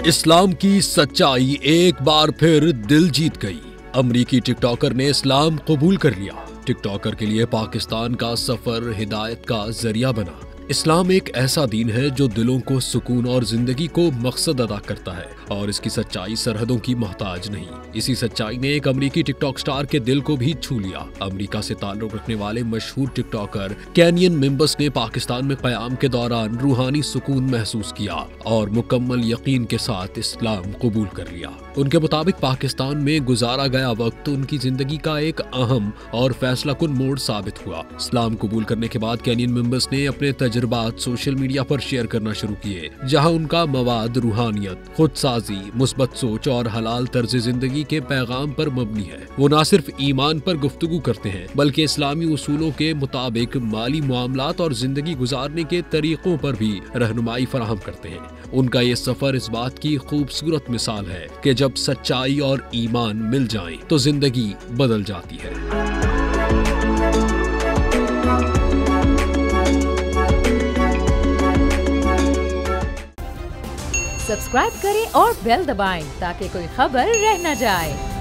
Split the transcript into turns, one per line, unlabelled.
इस्लाम की सच्चाई एक बार फिर दिल जीत गई। अमरीकी टिकटॉकर ने इस्लाम कबूल कर लिया। टिकटॉकर के लिए पाकिस्तान का सफर हिदायत का जरिया बना। इस्लाम एक ऐसा दीन है जो दिलों को सुकून और जिंदगी को मकसद अदा करता है और इसकी सच्चाई सरहदों की मोहताज नहीं। इसी सच्चाई ने एक अमरीकी टिकटॉक स्टार के दिल को भी छू लिया। अमरीका से ताल्लुक रखने वाले मशहूर टिकटॉकर कैनियन मिम्बस ने पाकिस्तान में क़याम के दौरान रूहानी सुकून महसूस किया और मुकम्मल यकीन के साथ इस्लाम कबूल कर लिया। उनके मुताबिक पाकिस्तान में गुजारा गया वक्त उनकी जिंदगी का एक अहम और फैसलाकुन मोड़ साबित हुआ। इस्लाम कबूल करने के बाद कैनियन मिम्बस ने अपने तजुर्बात सोशल मीडिया पर शेयर करना शुरू किए, जहां उनका मवाद रूहानियत, खुदसाजी, मुस्बत सोच और हलाल तर्ज जिंदगी के पैगाम पर मबनी है। वो न सिर्फ ईमान पर गुफ्तगू करते हैं बल्कि इस्लामी उसूलों के मुताबिक माली मामलात और जिंदगी गुजारने के तरीकों पर भी रहनुमाई फराहम करते हैं। उनका ये सफर इस बात की खूबसूरत मिसाल है कि जब सच्चाई और ईमान मिल जाएं तो जिंदगी बदल जाती है।
सब्सक्राइब करें और बेल दबाएं ताकि कोई खबर रह न जाए।